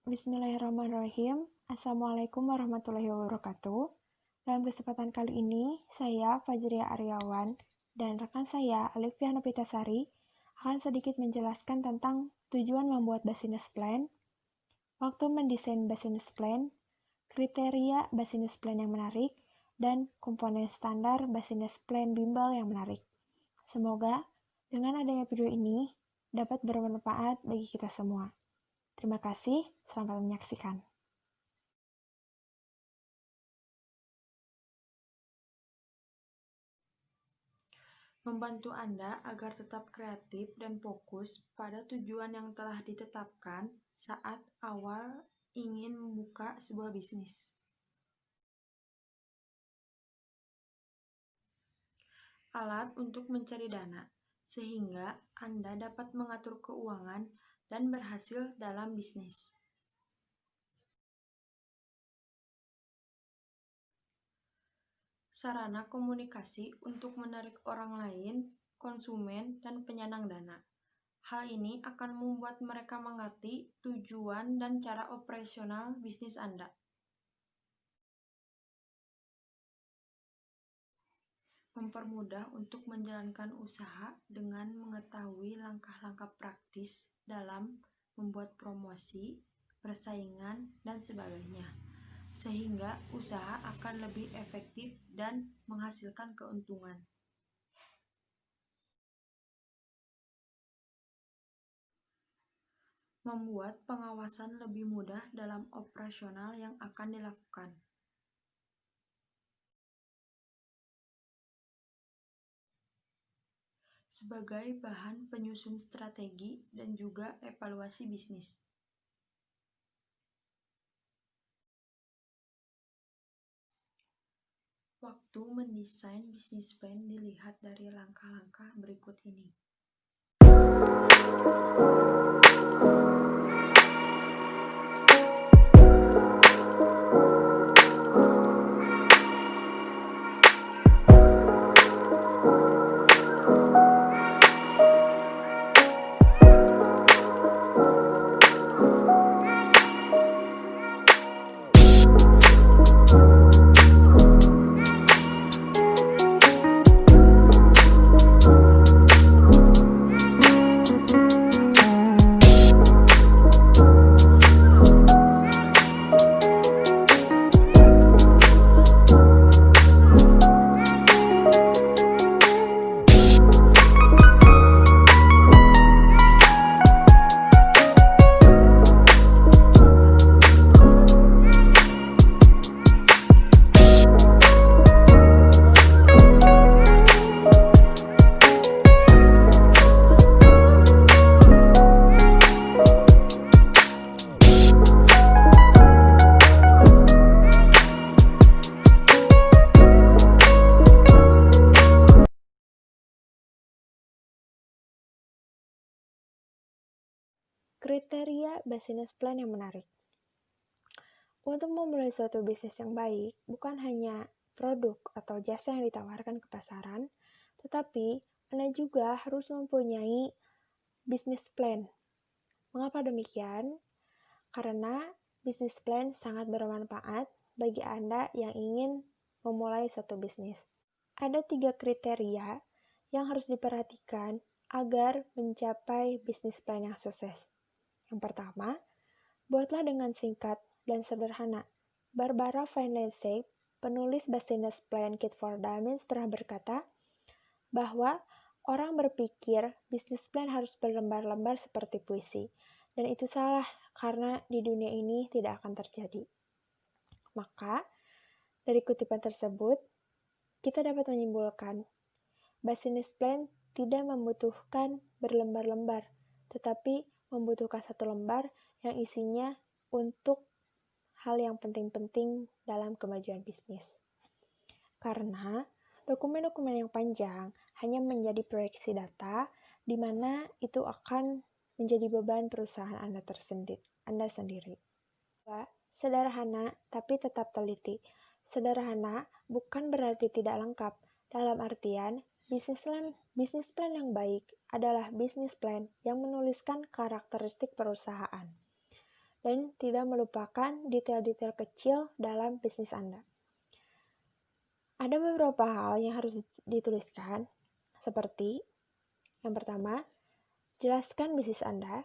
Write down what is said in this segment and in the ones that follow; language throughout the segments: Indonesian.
Bismillahirrahmanirrahim. Assalamualaikum warahmatullahi wabarakatuh. Dalam kesempatan kali ini, saya Fajria Aryawan dan rekan saya Alifia Nopitasari akan sedikit menjelaskan tentang tujuan membuat business plan, waktu mendesain business plan, kriteria business plan yang menarik, dan komponen standar business plan bimbel yang menarik. Semoga dengan adanya video ini dapat bermanfaat bagi kita semua. Terima kasih, selamat menyaksikan. Membantu Anda agar tetap kreatif dan fokus pada tujuan yang telah ditetapkan saat awal ingin membuka sebuah bisnis. Alat untuk mencari dana, sehingga Anda dapat mengatur keuangan dan berhasil dalam bisnis. Sarana komunikasi untuk menarik orang lain, konsumen, dan penyandang dana. Hal ini akan membuat mereka mengerti tujuan dan cara operasional bisnis Anda. Mempermudah untuk menjalankan usaha dengan mengetahui langkah-langkah praktis dalam membuat promosi, persaingan, dan sebagainya, sehingga usaha akan lebih efektif dan menghasilkan keuntungan. Membuat pengawasan lebih mudah dalam operasional yang akan dilakukan. Sebagai bahan penyusun strategi dan juga evaluasi bisnis. Waktu mendesain bisnis plan dilihat dari langkah-langkah berikut ini. Kriteria business plan yang menarik. Untuk memulai suatu bisnis yang baik, bukan hanya produk atau jasa yang ditawarkan ke pasaran, tetapi Anda juga harus mempunyai business plan. Mengapa demikian? Karena business plan sangat bermanfaat bagi Anda yang ingin memulai suatu bisnis. Ada 3 kriteria yang harus diperhatikan agar mencapai business plan yang sukses. Yang pertama, buatlah dengan singkat dan sederhana. Barbara Feinstein, penulis Business Plan Kit for Dummies, pernah berkata bahwa orang berpikir business plan harus berlembar-lembar seperti puisi, dan itu salah karena di dunia ini tidak akan terjadi. Maka, dari kutipan tersebut, kita dapat menyimpulkan business plan tidak membutuhkan berlembar-lembar, tetapi membutuhkan satu lembar yang isinya untuk hal yang penting-penting dalam kemajuan bisnis. Karena dokumen-dokumen yang panjang hanya menjadi proyeksi data, di mana itu akan menjadi beban perusahaan Anda sendiri. Sederhana, tapi tetap teliti. Sederhana bukan berarti tidak lengkap, dalam artian bisnis plan yang baik adalah bisnis plan yang menuliskan karakteristik perusahaan. dan tidak melupakan detail-detail kecil dalam bisnis Anda. Ada beberapa hal yang harus dituliskan, seperti yang pertama, jelaskan bisnis Anda.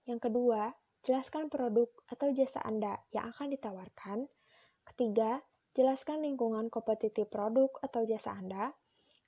Yang kedua, jelaskan produk atau jasa Anda yang akan ditawarkan. Ketiga, jelaskan lingkungan kompetitif produk atau jasa Anda.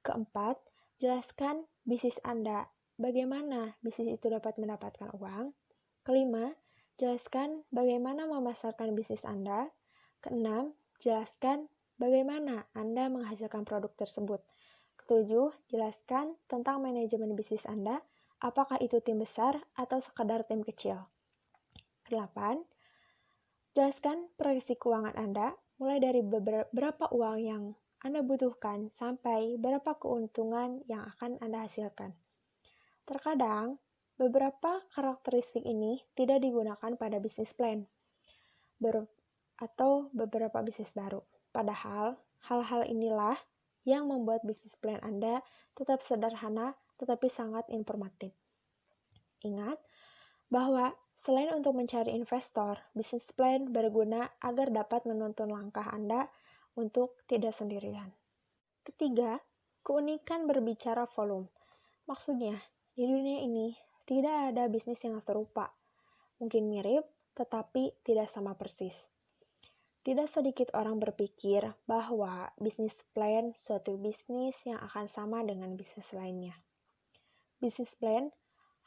Keempat, jelaskan bisnis Anda, bagaimana bisnis itu dapat mendapatkan uang. Kelima, jelaskan bagaimana memasarkan bisnis Anda. Keenam, jelaskan bagaimana Anda menghasilkan produk tersebut. Ketujuh, jelaskan tentang manajemen bisnis Anda, apakah itu tim besar atau sekadar tim kecil. Kedelapan, jelaskan proyeksi keuangan Anda, mulai dari berapa uang yang Anda butuhkan sampai berapa keuntungan yang akan Anda hasilkan. Terkadang, beberapa karakteristik ini tidak digunakan pada bisnis plan atau beberapa bisnis baru. Padahal, hal-hal inilah yang membuat bisnis plan Anda tetap sederhana tetapi sangat informatif. Ingat bahwa selain untuk mencari investor, bisnis plan berguna agar dapat menuntun langkah Anda untuk tidak sendirian. Ketiga, keunikan berbicara volume. Maksudnya, di dunia ini tidak ada bisnis yang serupa. Mungkin mirip, tetapi tidak sama persis. Tidak sedikit orang berpikir bahwa bisnis plan suatu bisnis yang akan sama dengan bisnis lainnya. Bisnis plan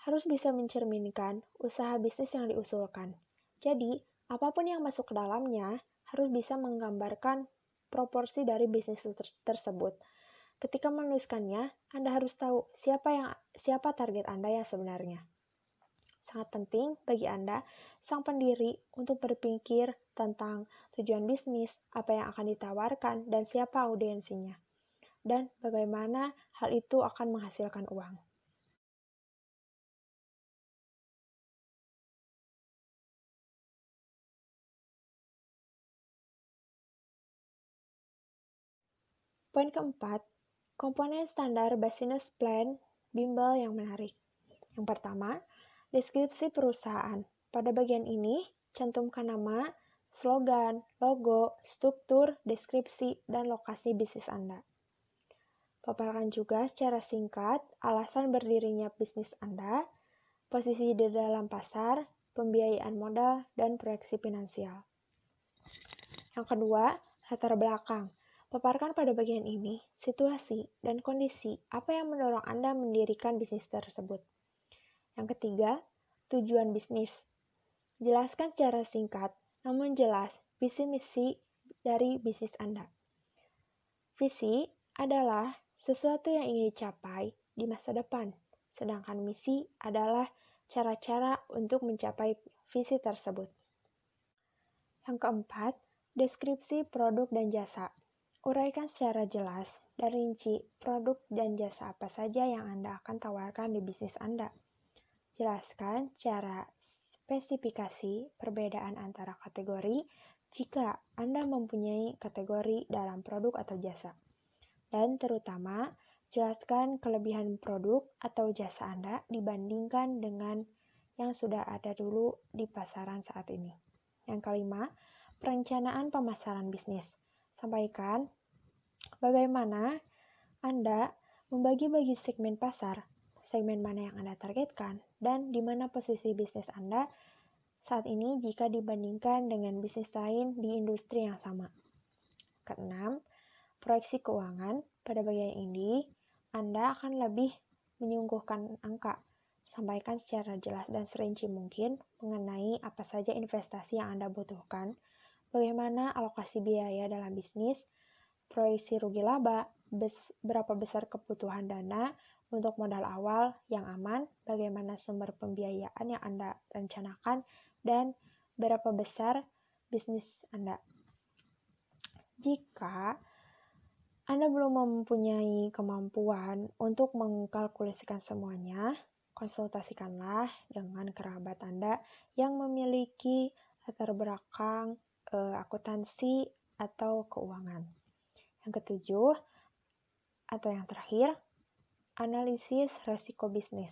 harus bisa mencerminkan usaha bisnis yang diusulkan. Jadi, apapun yang masuk ke dalamnya harus bisa menggambarkan proporsi dari bisnis tersebut. Ketika menuliskannya, Anda harus tahu siapa target Anda yang sebenarnya. Sangat penting bagi Anda, sang pendiri, untuk berpikir tentang tujuan bisnis, apa yang akan ditawarkan, dan siapa audiensinya, dan bagaimana hal itu akan menghasilkan uang. Poin keempat, komponen standar business plan bimbel yang menarik. Yang pertama, deskripsi perusahaan. Pada bagian ini, cantumkan nama, slogan, logo, struktur, deskripsi, dan lokasi bisnis Anda. Paparkan juga secara singkat alasan berdirinya bisnis Anda, posisi di dalam pasar, pembiayaan modal, dan proyeksi finansial. Yang kedua, latar belakang. Paparkan pada bagian ini situasi dan kondisi apa yang mendorong Anda mendirikan bisnis tersebut. Yang ketiga, tujuan bisnis. Jelaskan secara singkat, namun jelas, visi misi dari bisnis Anda. Visi adalah sesuatu yang ingin dicapai di masa depan, sedangkan misi adalah cara-cara untuk mencapai visi tersebut. Yang keempat, deskripsi produk dan jasa. Uraikan secara jelas dan rinci produk dan jasa apa saja yang Anda akan tawarkan di bisnis Anda. Jelaskan secara spesifikasi perbedaan antara kategori jika Anda mempunyai kategori dalam produk atau jasa. Dan terutama, jelaskan kelebihan produk atau jasa Anda dibandingkan dengan yang sudah ada dulu di pasaran saat ini. Yang kelima, perencanaan pemasaran bisnis. Sampaikan bagaimana Anda membagi-bagi segmen pasar, segmen mana yang Anda targetkan, dan di mana posisi bisnis Anda saat ini jika dibandingkan dengan bisnis lain di industri yang sama. Keenam, proyeksi keuangan. Pada bagian ini, Anda akan lebih menyuguhkan angka. Sampaikan secara jelas dan serinci mungkin mengenai apa saja investasi yang Anda butuhkan, bagaimana alokasi biaya dalam bisnis, proyeksi rugi laba, berapa besar kebutuhan dana untuk modal awal yang aman, bagaimana sumber pembiayaan yang Anda rencanakan, dan berapa besar bisnis Anda. Jika Anda belum mempunyai kemampuan untuk mengkalkulasikan semuanya, konsultasikanlah dengan kerabat Anda yang memiliki latar belakang akuntansi atau keuangan. Yang ketujuh, atau yang terakhir, analisis resiko bisnis.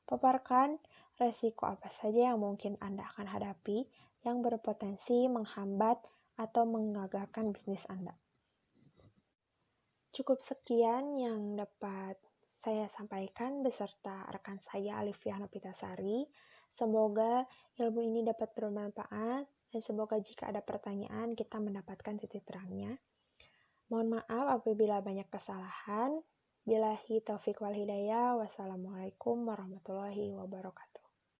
Paparkan resiko apa saja yang mungkin Anda akan hadapi yang berpotensi menghambat atau menggagalkan bisnis Anda. Cukup sekian yang dapat saya sampaikan beserta rekan saya Alifia Nopitasari. Semoga ilmu ini dapat bermanfaat dan semoga jika ada pertanyaan kita mendapatkan titik terangnya. Mohon maaf apabila banyak kesalahan. Billahi taufiq wal hidayah. Wassalamualaikum warahmatullahi wabarakatuh.